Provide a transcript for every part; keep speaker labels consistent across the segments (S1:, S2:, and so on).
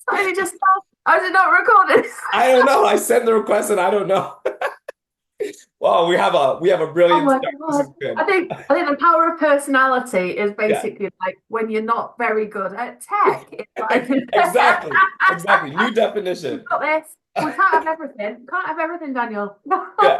S1: So you just I did not record it.
S2: I don't know. I sent the request and I don't know. Well, we have a
S1: Oh
S2: brilliant
S1: my
S2: start. This is
S1: God.
S2: good.
S1: I think the power of personality is
S2: Yeah,
S1: basically like when you're not very good at tech. It's like
S2: exactly. Exactly. New
S1: we've
S2: definition.
S1: got this. We can't have everything. Can't have everything, Daniel.
S2: Yeah.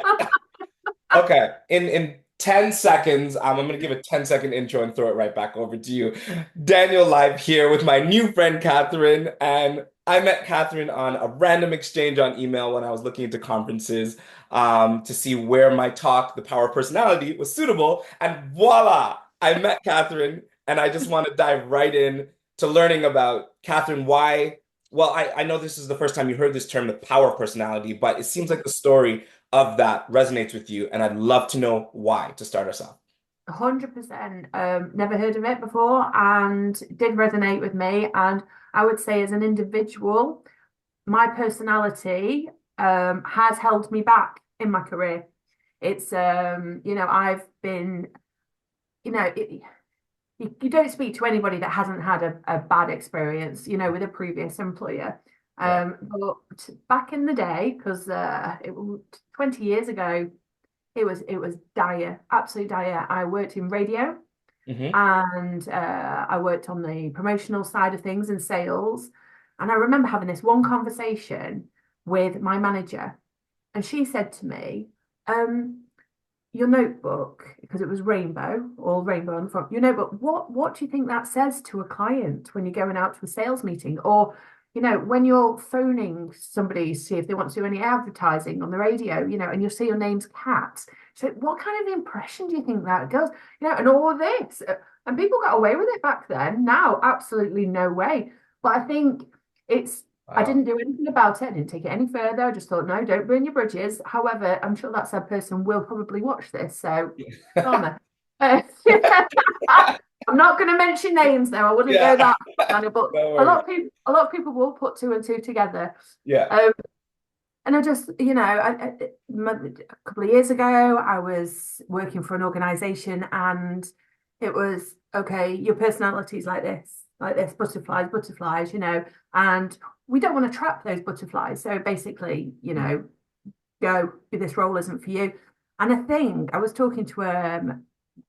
S2: Okay. In 10 seconds, I'm going to give a 10-second intro and throw it right back over to you. Daniel live here with my new friend, Catherine. And I met Catherine on a random exchange on email when I was looking into conferences to see where my talk, The Power of Personality, was suitable. And voila, I met Catherine. And I just want to dive right in to learning about Catherine, why. Well, I know this is the first time you heard this term, the power of personality, but it seems like the story of that resonates with you, and I'd love to know why to start us off.
S1: 100%. Never heard of it before and did resonate with me. And I would say, as an individual, my personality has held me back in my career. It's I've been, you don't speak to anybody that hasn't had a bad experience, with a previous employer.
S2: Right.
S1: But back in the day, because 20 years ago, it was dire, absolute dire. I worked in radio
S2: Hmm.
S1: and I worked on the promotional side of things and sales. And I remember having this one conversation with my manager, and she said to me, your notebook, because it was rainbow, all rainbow on the front, your notebook, what do you think that says to a client when you're going out to a sales meeting? Or, when you're phoning somebody to see if they want to do any advertising on the radio, and you'll see your name's Cat. So what kind of impression do you think that does? And all of this. And people got away with it back then. Now, absolutely no way. But I think it's I
S2: Wow.
S1: didn't do anything about it. I didn't take it any further. I just thought, no, don't burn your bridges. However, I'm sure that said person will probably watch this. So, karma. Uh, I'm not going to mention names though. I wouldn't go
S2: Yeah,
S1: that far, but
S2: no
S1: a lot
S2: worries.
S1: of people, a lot of people will put two and two together.
S2: Yeah.
S1: Um, and I just, a couple of years ago, I was working for an organization, and it was okay, your personality's like this, butterflies, butterflies, and we don't want to trap those butterflies. So basically,
S2: Mm.
S1: go, this role isn't for you. And I think I was talking to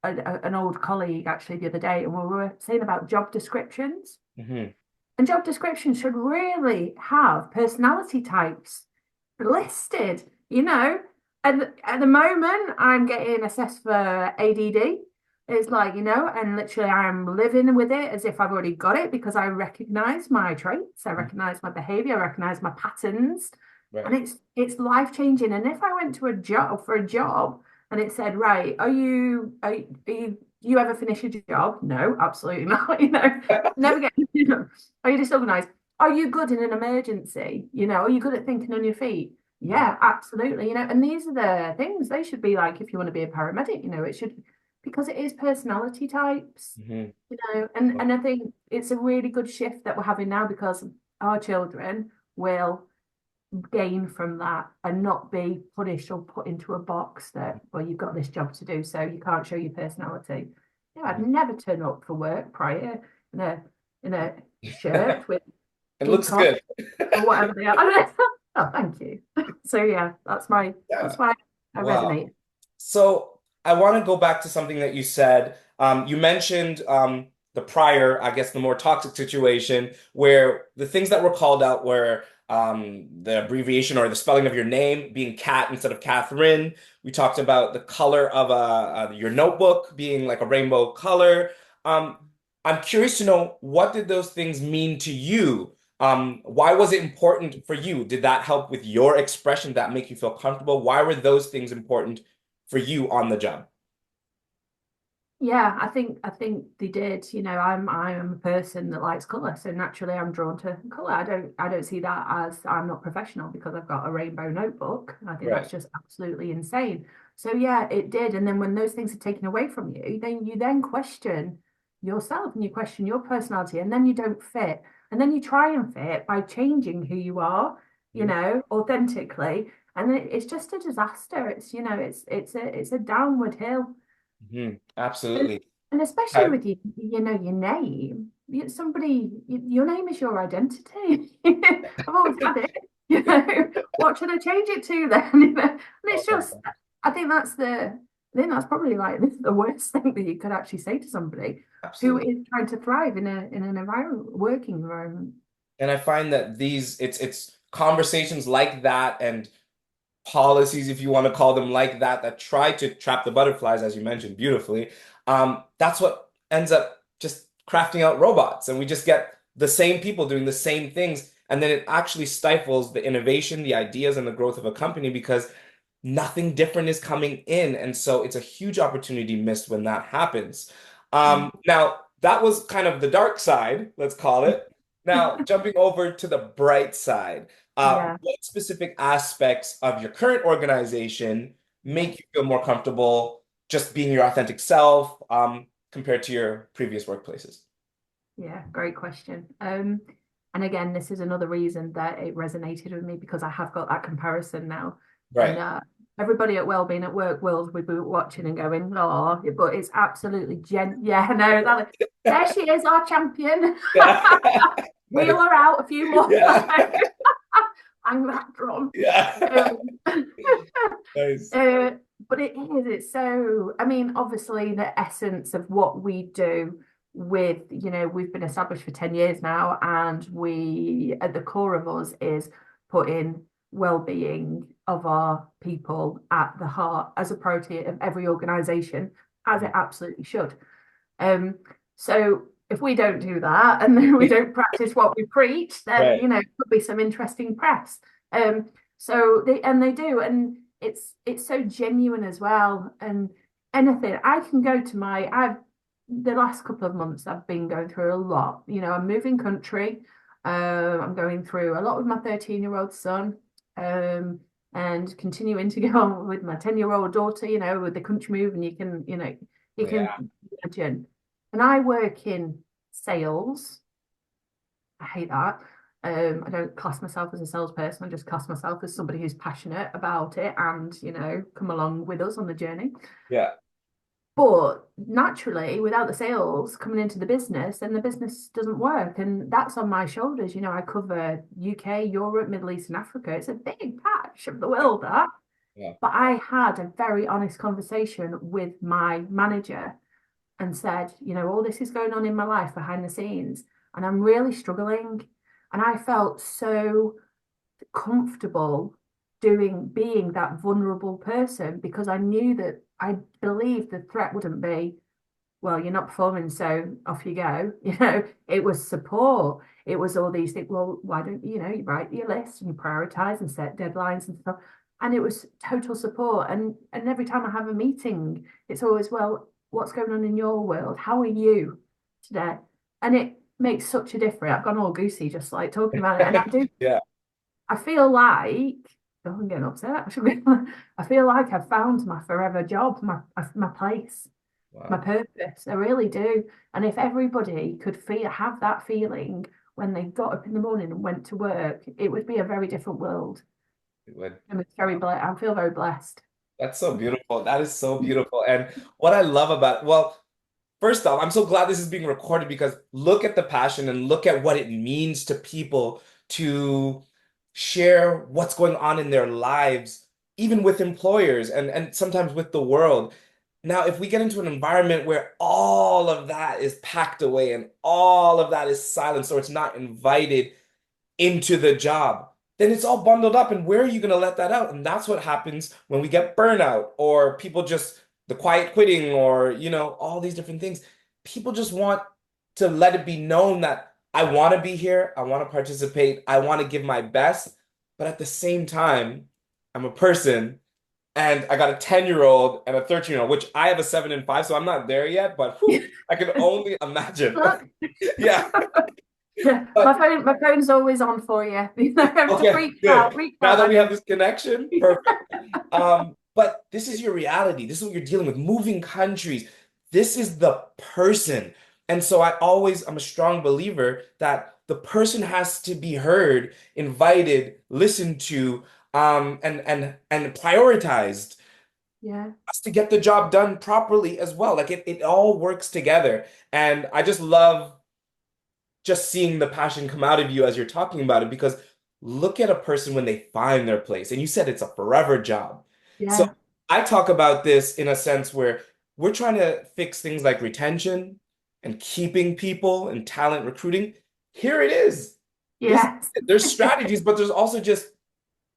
S1: an old colleague actually the other day, and we were saying about job descriptions.
S2: Hmm.
S1: And job descriptions should really have personality types listed, And at the moment, I'm getting assessed for ADD. It's like, and literally I'm living with it as if I've already got it because I recognize my traits, I recognize my behavior, I recognize my patterns, and
S2: Right.
S1: it's life changing. And if I went to a job for a job and it said, right, do you ever finish a job? No, absolutely not. Never get, are you disorganized? Are you good in an emergency? Are you good at thinking on your feet?
S2: Mhm.
S1: Yeah, absolutely. And these are the things they should be like if you want to be a paramedic, it should, because it is personality types,
S2: Mhm.
S1: and I think it's a really good shift that we're having now because our children will gain from that and not be punished or put into a box that, well, you've got this job to do, so you can't show your personality. I'd
S2: Mhm.
S1: never turn up for work prior in a shirt with
S2: It looks
S1: ink on
S2: good.
S1: or whatever they are. I don't know. Oh, thank you. So yeah, that's
S2: Yeah.
S1: why I
S2: Wow.
S1: resonate.
S2: So I want to go back to something that you said. You mentioned the prior, I guess, the more toxic situation where the things that were called out were the abbreviation or the spelling of your name being Cat instead of Catherine. We talked about the color of your notebook being like a rainbow color. Um, I'm curious to know, what did those things mean to you? Why was it important for you? Did that help with your expression, that make you feel comfortable? Why were those things important for you on the job?
S1: Yeah, I think they did. I'm a person that likes colour, so naturally I'm drawn to colour. I don't see that as I'm not professional because I've got a rainbow notebook. I think that's
S2: Right.
S1: just absolutely insane. So yeah, it did. And then when those things are taken away from you, then you question yourself and you question your personality, and then you don't fit. And then you try and fit by changing who you are,
S2: Mhm.
S1: authentically. And then it's just a disaster. It's a downward hill.
S2: Mhm.
S1: And
S2: Absolutely.
S1: And especially
S2: Okay.
S1: with your name, your name is your identity. I've always had it. What should I change it to then? And
S2: Oh
S1: it's
S2: my
S1: just,
S2: God.
S1: I think that's probably like the worst thing that you could actually say to somebody who
S2: Absolutely.
S1: is trying to thrive in an working environment.
S2: And I find that it's conversations like that and policies, if you want to call them like that, that try to trap the butterflies, as you mentioned beautifully. That's what ends up just crafting out robots, and we just get the same people doing the same things, and then it actually stifles the innovation, the ideas, and the growth of a company because nothing different is coming in, and so it's a huge opportunity missed when that happens.
S1: Mm.
S2: Now, that was kind of the dark side, let's call it. Now, jumping over to the bright side.
S1: Yeah,
S2: What specific aspects of your current organization
S1: yeah.
S2: make you feel more comfortable just being your authentic self, compared to your previous workplaces?
S1: Yeah, great question. And again, this is another reason that it resonated with me because I have got that comparison now. And
S2: Right.
S1: everybody at Wellbeing at Work World would be watching and going, oh, but it's absolutely yeah, no, there she is, our champion.
S2: Yeah.
S1: Wheel
S2: Nice.
S1: her out a few more
S2: Yeah.
S1: times. Hang that drum.
S2: Yeah.
S1: Um,
S2: Nice.
S1: uh, but it's so, I mean, obviously, the essence of what we do we've been established for 10 years now, and at the core of us is putting well-being of our people at the heart as a priority of every organization, as it absolutely should. Um, so if we don't do that and then we don't practice what we preach, then
S2: Right.
S1: it could be some interesting press. They do, and it's so genuine as well. And anything I can go to I've the last couple of months I've been going through a lot. I'm moving country. I'm going through a lot with my 13-year-old son. And continuing to go on with my 10-year-old daughter, with the country move, and you can
S2: Yeah.
S1: imagine. And I work in sales. I hate that. I don't class myself as a salesperson. I just class myself as somebody who's passionate about it and, come along with us on the journey.
S2: Yeah.
S1: But naturally, without the sales coming into the business, then the business doesn't work. And that's on my shoulders. I cover UK, Europe, Middle East, and Africa. It's a big patch of the world, that.
S2: Yeah.
S1: But I had a very honest conversation with my manager and said, all this is going on in my life behind the scenes, and I'm really struggling. And I felt so comfortable being that vulnerable person because I knew that I believed the threat wouldn't be, well, you're not performing, so off you go. It was support. It was all these things. Well, why don't you write your list and you prioritize and set deadlines and stuff. And it was total support. And every time I have a meeting, it's always, well, what's going on in your world? How are you today? And it makes such a difference. I've gone all goosey just like talking about it. And
S2: Yeah.
S1: I feel like, oh, I'm getting upset. I feel like I've found my forever job, my place, my
S2: Wow.
S1: purpose. I really do. And if everybody could have that feeling when they got up in the morning and went to work, it would be a very different world.
S2: It would.
S1: I feel very blessed.
S2: That's so beautiful. That is so beautiful. And what I love about, well, first off, I'm so glad this is being recorded because look at the passion and look at what it means to people to share what's going on in their lives, even with employers and sometimes with the world. Now, if we get into an environment where all of that is packed away and all of that is silent, so it's not invited into the job, then it's all bundled up. And where are you going to let that out? And that's what happens when we get burnout or people just the quiet quitting or, all these different things. People just want to let it be known that I want to be here, I want to participate, I want to give my best. But at the same time, I'm a person and I got a 10-year-old and a 13-year-old, which I have a 7 and 5, so I'm not there yet, but whew, I can only imagine.
S1: Look,
S2: Yeah.
S1: yeah,
S2: But
S1: my phone's always on for you. To
S2: okay, good.
S1: reach
S2: Now
S1: out,
S2: that
S1: I
S2: we have
S1: know.
S2: this connection, perfect. But this is your reality. This is what you're dealing with, moving countries. This is the person. And so I'm a strong believer that the person has to be heard, invited, listened to, and prioritized.
S1: Yeah.
S2: has to get the job done properly as well. Like it all works together. And I just love just seeing the passion come out of you as you're talking about it, because look at a person when they find their place. And you said it's a forever job. So
S1: Yeah.
S2: I talk about this in a sense where we're trying to fix things like retention and keeping people and talent recruiting. Here it is. This
S1: Yes.
S2: there's strategies, but there's also just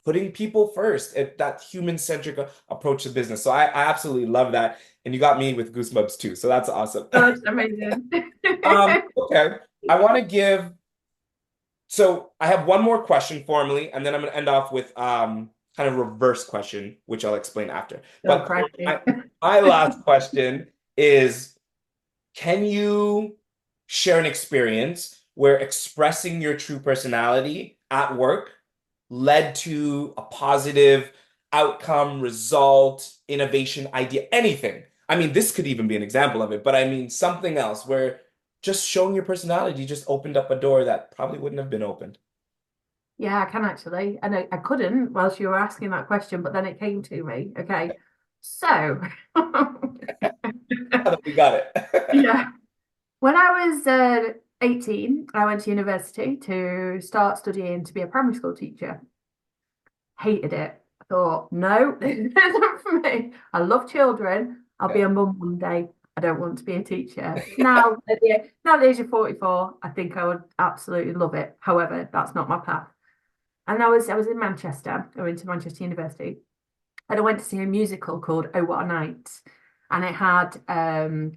S2: putting people first, that human-centric approach to business. So I absolutely love that. And you got me with goosebumps too. So that's awesome.
S1: Good. Amazing.
S2: Okay. I want to give So I have one more question formally, and then I'm going to end off with kind of reverse question, which I'll explain after.
S1: Oh,
S2: But
S1: crikey.
S2: my last question is, can you share an experience where expressing your true personality at work led to a positive outcome, result, innovation, idea, anything? I mean, this could even be an example of it, but I mean something else where just showing your personality just opened up a door that probably wouldn't have been opened.
S1: Yeah, I can actually. And I couldn't whilst you were asking that question, but then it came to me. Okay. So,
S2: Now that we got it.
S1: yeah. When I was 18, I went to university to start studying to be a primary school teacher. Hated it. I thought, no, this isn't for me. I love children. I'll be
S2: Yeah.
S1: a mum one day. I don't want to be a teacher. Now at the age of 44, I think I would absolutely love it. However, that's not my path. And I was in Manchester. I went to Manchester University, and I went to see a musical called Oh What a Night, and it had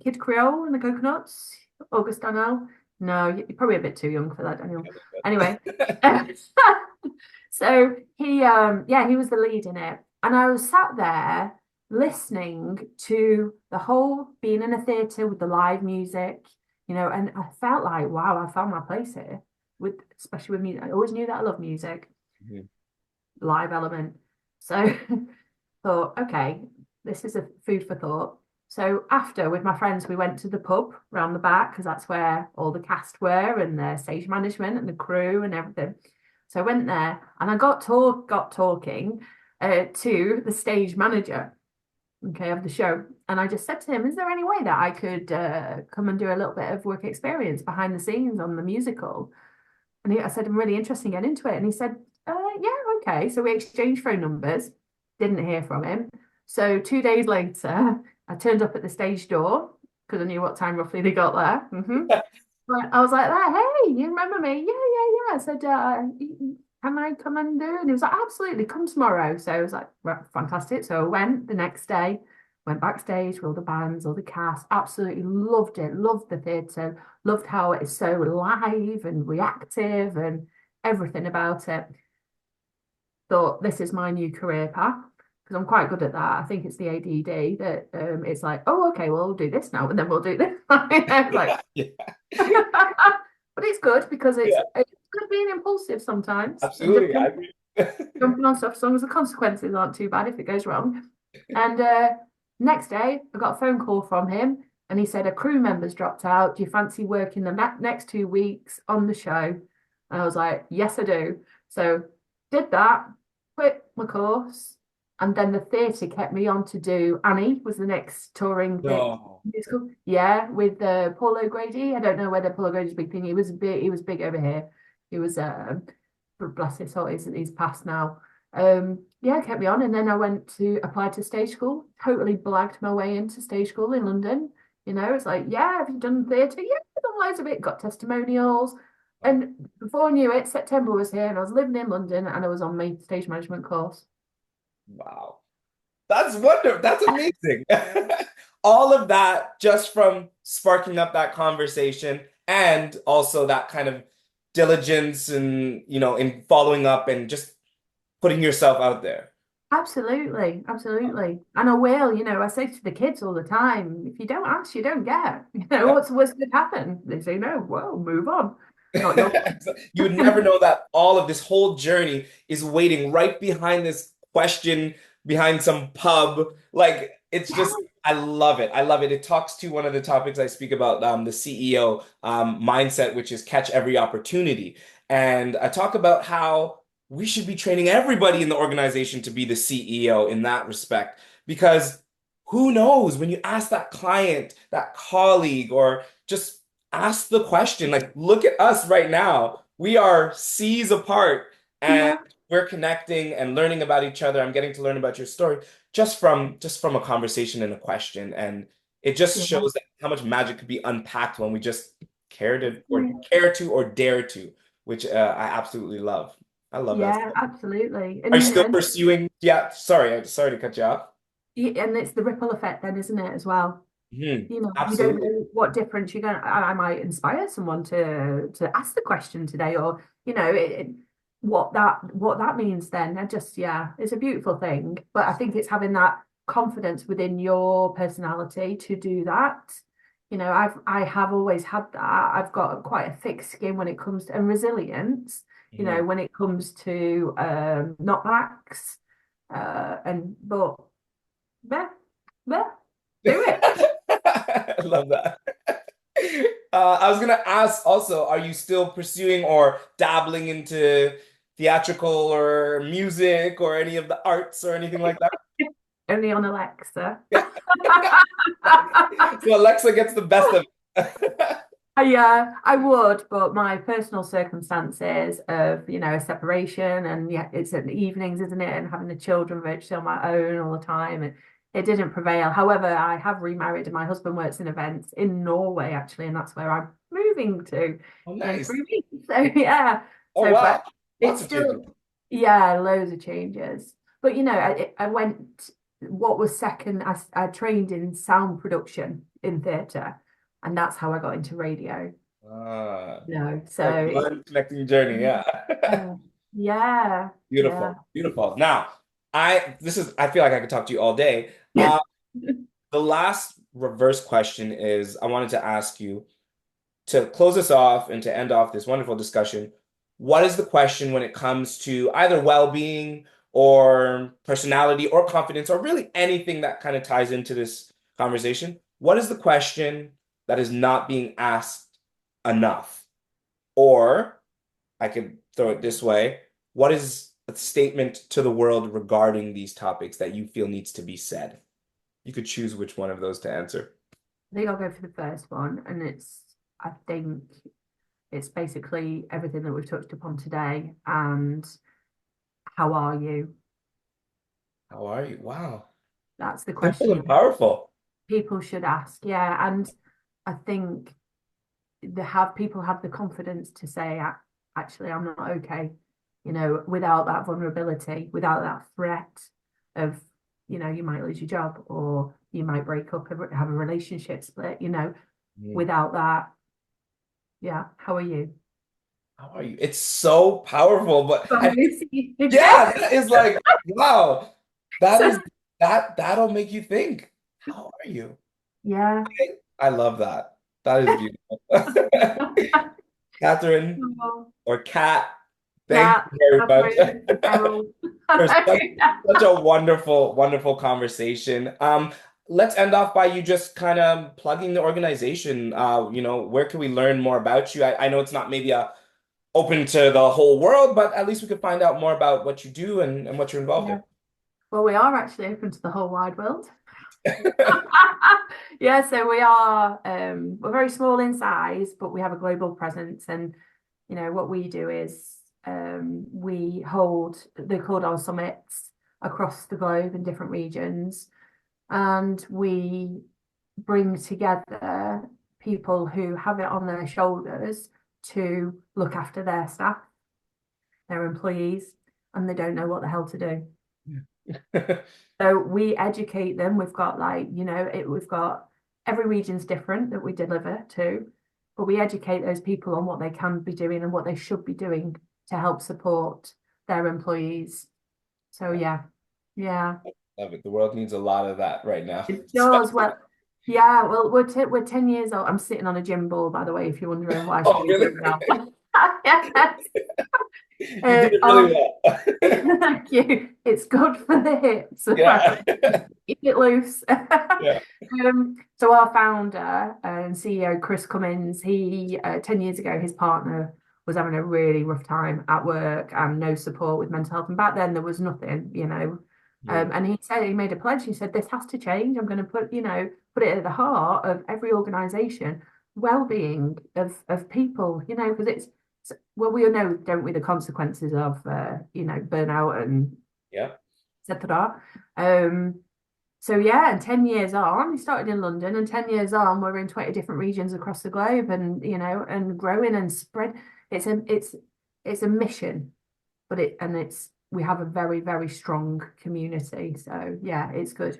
S1: Kid Creole and the Coconuts, August Donnell. No, you're probably a bit too young for that, Daniel. Anyway, so he was the lead in it, and I was sat there listening to the whole being in a theatre with the live music, and I felt like, wow, I found my place here with especially with music. I always knew that I love music,
S2: Mhm.
S1: live element. So thought, okay, this is a food for thought. So after, with my friends, we went to the pub round the back because that's where all the cast were and the stage management and the crew and everything. So I went there and I got talking to the stage manager, okay, of the show. And I just said to him, is there any way that I could come and do a little bit of work experience behind the scenes on the musical? And I said, I'm really interested in getting into it. And he said, yeah, okay. So we exchanged phone numbers, didn't hear from him. So 2 days later, I turned up at the stage door because I knew what time roughly they got there. But I was like, hey, you remember me? Yeah, yeah, yeah. I said, can I come and do it? And he was like, absolutely, come tomorrow. So I was like, right, fantastic. So I went the next day, went backstage with all the bands, all the cast, absolutely loved it, loved the theatre, loved how it's so live and reactive and everything about it. Thought this is my new career path because I'm quite good at that. I think it's the ADD that it's like, oh, okay, well, we'll do this now and then we'll do this. Like,
S2: Yeah.
S1: but it's good because it's
S2: Yeah,
S1: it's good being impulsive sometimes and just
S2: absolutely. I agree.
S1: jumping on stuff as long as the consequences aren't too bad if it goes wrong. And next day, I got a phone call from him, and he said a crew member's dropped out. Do you fancy working the next 2 weeks on the show? And I was like, yes, I do. So did that, quit my course, and then the theatre kept me on to do Annie was the next touring bit
S2: No.
S1: musical. Yeah, with Paul O'Grady. I don't know whether Paul O'Grady's a big thing. He was big. He was big over here. He was bless his soul, he's passed now. Yeah, kept me on, and then I went to apply to stage school. Totally blagged my way into stage school in London. It's like, yeah, have you done theatre? Yeah, I've done loads of it. Got testimonials, and before I knew it, September was here, and I was living in London, and I was on my stage management course.
S2: Wow. That's wonderful. That's amazing. All of that just from sparking up that conversation and also that kind of diligence and, in following up and just putting yourself out there.
S1: Absolutely, absolutely. And I will, I say to the kids all the time, if you don't ask, you don't get. What's the worst could happen? They say no, well, move on. Not your
S2: You would never know that all of this whole journey is waiting right behind this question, behind some pub. Like it's
S1: yeah,
S2: just, I love it. I love it. It talks to one of the topics I speak about, the CEO mindset, which is catch every opportunity. And I talk about how we should be training everybody in the organization to be the CEO in that respect. because who knows when you ask that client, that colleague, or just ask the question, like, look at us right now. We are seas apart and
S1: Yeah,
S2: we're connecting and learning about each other. I'm getting to learn about your story just from a conversation and a question. And it just
S1: yeah,
S2: shows that how much magic could be unpacked when we just care to or dare to, which I absolutely love. I love that.
S1: yeah, absolutely.
S2: Are you still pursuing? Yeah, sorry, I'm sorry to cut you off.
S1: And it's the ripple effect then, isn't it, as well? You know, you don't
S2: Absolutely.
S1: know what difference you're going to, I might inspire someone to ask the question today, or, you know, what that means then. I just, yeah, it's a beautiful thing. But I think it's having that confidence within your personality to do that. You know, I have always had that. I've got quite a thick skin when it comes to, and resilience, you know,
S2: Mhm.
S1: when it comes to knockbacks. And but yeah, yeah, do it.
S2: I love that. I was gonna ask also, are you still pursuing or dabbling into theatrical or music or any of the arts or anything like that?
S1: Only on Alexa.
S2: Yeah. So Alexa gets the best of it.
S1: Yeah, I would, but my personal circumstances of, you know, a separation, and yeah, it's in the evenings, isn't it? And having the children virtually on my own all the time, and it didn't prevail. However, I have remarried, and my husband works in events in Norway, actually, and that's where I'm moving to
S2: Oh,
S1: in
S2: nice.
S1: 3 weeks. So yeah,
S2: Oh,
S1: but
S2: wow. Lots
S1: it's
S2: of changes.
S1: still, yeah, loads of changes. But you know, I went. What was second? I trained in sound production in theatre, and that's how I got into radio.
S2: Ah,
S1: No,
S2: like
S1: so
S2: one connecting journey, yeah.
S1: yeah, yeah, yeah,
S2: Beautiful, beautiful. Now, I feel like I could talk to you all day. The last reverse question is I wanted to ask you to close us off and to end off this wonderful discussion. What is the question when it comes to either well-being or personality or confidence or really anything that kind of ties into this conversation? What is the question that is not being asked enough? Or I could throw it this way. What is a statement to the world regarding these topics that you feel needs to be said? You could choose which one of those to answer.
S1: I think I'll go for the first one, and I think it's basically everything that we've touched upon today. And how are you?
S2: How are you? Wow.
S1: That's the
S2: Simple
S1: question
S2: and powerful.
S1: people should ask. Yeah, and I think people have the confidence to say, actually, I'm not okay. You know, without that vulnerability, without that threat of, you know, you might lose your job or you might break up, have a relationship split, you know,
S2: Mm.
S1: without that, yeah, how are you?
S2: How are you? It's so powerful, but
S1: From
S2: I think,
S1: Lucy.
S2: yeah, that is like, wow. That
S1: So,
S2: is that'll make you think. How are you?
S1: yeah.
S2: I love that. That is beautiful. Catherine or Kat, thank
S1: Cat,
S2: you very much
S1: Catherine, Errol.
S2: for such a wonderful, wonderful conversation. Let's end off by you just kind of plugging the organization. Where can we learn more about you? I know it's not maybe open to the whole world, but at least we could find out more about what you do and what you're involved
S1: Yeah.
S2: in.
S1: Well, we are actually open to the whole wide world. Yeah, so we're very small in size, but we have a global presence. And you know what we do is we hold, they're called our summits, across the globe in different regions, and we bring together people who have it on their shoulders to look after their staff, their employees, and they don't know what the hell to do. So we educate them. We've got, like, you know, we've got, every region's different that we deliver to, but we educate those people on what they can be doing and what they should be doing to help support their employees. So yeah, yeah,
S2: Love it. The world needs a lot of that right now.
S1: it does. Well, yeah, well, we're 10 years old. I'm sitting on a gym ball, by the way, if you're wondering why
S2: Oh,
S1: she's
S2: really?
S1: doing that. Yes.
S2: You did it really well.
S1: Thank you. It's good for the hips,
S2: Yeah.
S1: apparently. Keep it loose.
S2: Yeah.
S1: So our founder and CEO, Chris Cummins, 10 years ago, his partner was having a really rough time at work and no support with mental health. And back then there was nothing, you know.
S2: Mm.
S1: And he said he made a pledge. He said this has to change. I'm going to put it at the heart of every organization, well-being of people. Because well, we all know, don't we, the consequences of burnout and
S2: Yeah.
S1: etc. Um, so yeah, and 10 years on, we started in London, and 10 years on, we're in 20 different regions across the globe, and and growing and spread. It's a mission, but we have a very, very strong community. So yeah, it's good.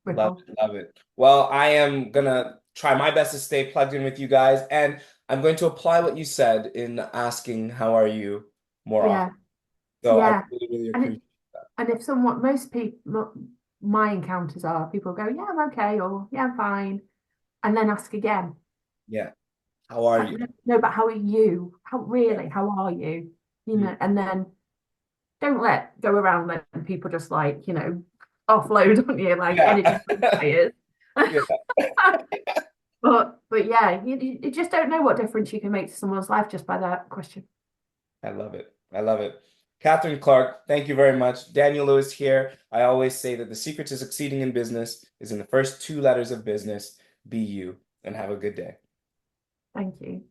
S2: Love
S1: Ripple.
S2: it, love it. Well, I am gonna try my best to stay plugged in with you guys, and I'm going to apply what you said in asking how are you more often.
S1: Yeah,
S2: So I
S1: yeah.
S2: really, really
S1: And
S2: appreciate that.
S1: if someone, most people, my encounters are people go, yeah, I'm okay, or yeah, I'm fine, and then ask again.
S2: Yeah. How are
S1: Like,
S2: you?
S1: no, but how are you? How
S2: Yeah.
S1: really? How are you?
S2: Mm.
S1: And then don't go around letting people just offload on you like
S2: Yeah.
S1: energy vampires.
S2: Yeah.
S1: But yeah, you just don't know what difference you can make to someone's life just by that question.
S2: I love it. I love it. Catherine Clarke, thank you very much. Daniel Lewis here. I always say that the secret to succeeding in business is in the first two letters of business. Be you, and have a good day.
S1: Thank you.